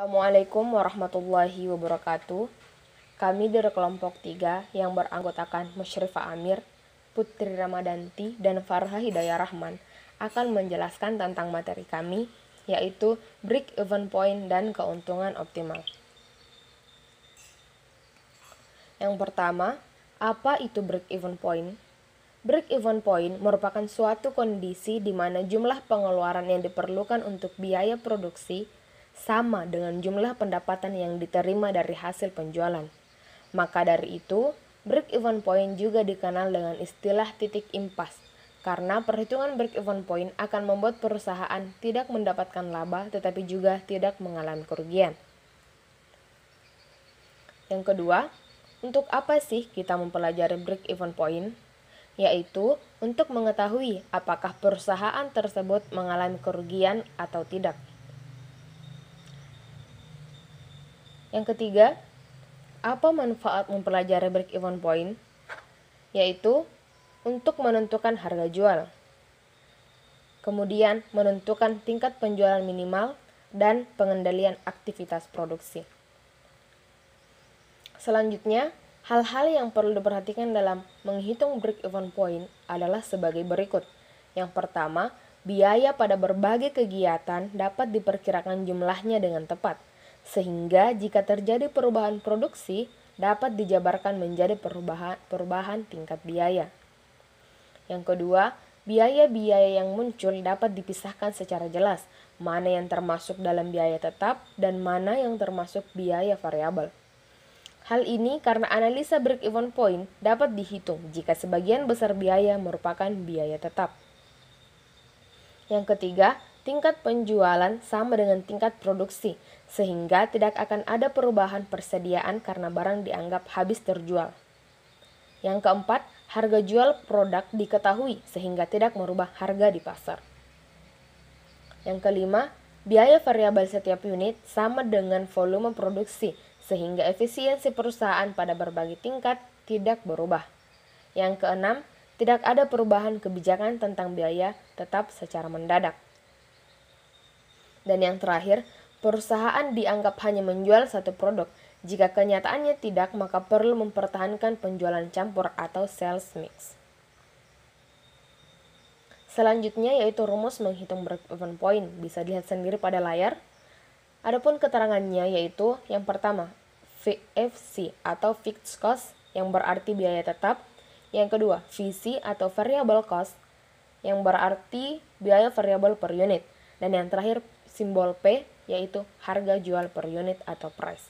Assalamualaikum warahmatullahi wabarakatuh. Kami dari kelompok 3 yang beranggotakan Musyrifah Amir, Putri Ramadanti, dan Farha Hidayah Rahman akan menjelaskan tentang materi kami, yaitu break-even point dan keuntungan optimal. Yang pertama, apa itu break-even point? Break-even point merupakan suatu kondisi di mana jumlah pengeluaran yang diperlukan untuk biaya produksi sama dengan jumlah pendapatan yang diterima dari hasil penjualan. Maka dari itu, break-even point juga dikenal dengan istilah titik impas, karena perhitungan break-even point akan membuat perusahaan tidak mendapatkan laba tetapi juga tidak mengalami kerugian. Yang kedua, untuk apa sih kita mempelajari break-even point? Yaitu untuk mengetahui apakah perusahaan tersebut mengalami kerugian atau tidak. Yang ketiga, apa manfaat mempelajari break-even point? Yaitu untuk menentukan harga jual, kemudian menentukan tingkat penjualan minimal, dan pengendalian aktivitas produksi. Selanjutnya, hal-hal yang perlu diperhatikan dalam menghitung break-even point adalah sebagai berikut. Yang pertama, biaya pada berbagai kegiatan dapat diperkirakan jumlahnya dengan tepat, sehingga jika terjadi perubahan produksi, dapat dijabarkan menjadi perubahan tingkat biaya. Yang kedua, biaya-biaya yang muncul dapat dipisahkan secara jelas, mana yang termasuk dalam biaya tetap dan mana yang termasuk biaya variabel. Hal ini karena analisa break-even point dapat dihitung jika sebagian besar biaya merupakan biaya tetap. Yang ketiga, tingkat penjualan sama dengan tingkat produksi, sehingga tidak akan ada perubahan persediaan karena barang dianggap habis terjual. Yang keempat, harga jual produk diketahui sehingga tidak merubah harga di pasar. Yang kelima, biaya variabel setiap unit sama dengan volume produksi, sehingga efisiensi perusahaan pada berbagai tingkat tidak berubah. Yang keenam, tidak ada perubahan kebijakan tentang biaya tetap secara mendadak. Dan yang terakhir, perusahaan dianggap hanya menjual satu produk. Jika kenyataannya tidak, maka perlu mempertahankan penjualan campur atau sales mix. Selanjutnya yaitu rumus menghitung break-even point, bisa dilihat sendiri pada layar. Adapun keterangannya yaitu yang pertama, VFC atau fixed cost yang berarti biaya tetap. Yang kedua, VC atau variable cost yang berarti biaya variabel per unit. Dan yang terakhir, simbol P yaitu harga jual per unit atau price.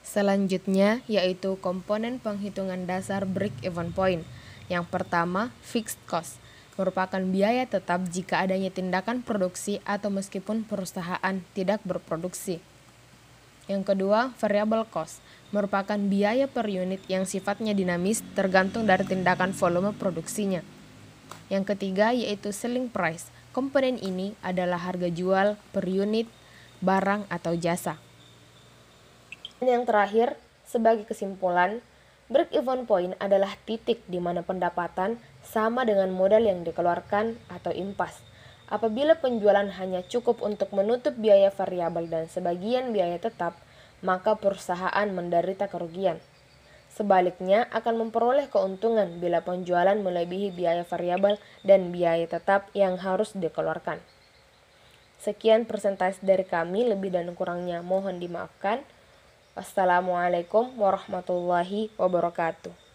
Selanjutnya yaitu komponen penghitungan dasar break-even point. Yang pertama, fixed cost merupakan biaya tetap jika adanya tindakan produksi atau meskipun perusahaan tidak berproduksi. Yang kedua, variable cost merupakan biaya per unit yang sifatnya dinamis tergantung dari tindakan volume produksinya. Yang ketiga yaitu selling price. Komponen ini adalah harga jual per unit barang atau jasa. Dan yang terakhir, sebagai kesimpulan, break-even point adalah titik di mana pendapatan sama dengan modal yang dikeluarkan atau impas. Apabila penjualan hanya cukup untuk menutup biaya variabel dan sebagian biaya tetap, maka perusahaan menderita kerugian. Sebaliknya akan memperoleh keuntungan bila penjualan melebihi biaya variabel dan biaya tetap yang harus dikeluarkan. Sekian presentasi dari kami, lebih dan kurangnya mohon dimaafkan. Wassalamualaikum warahmatullahi wabarakatuh.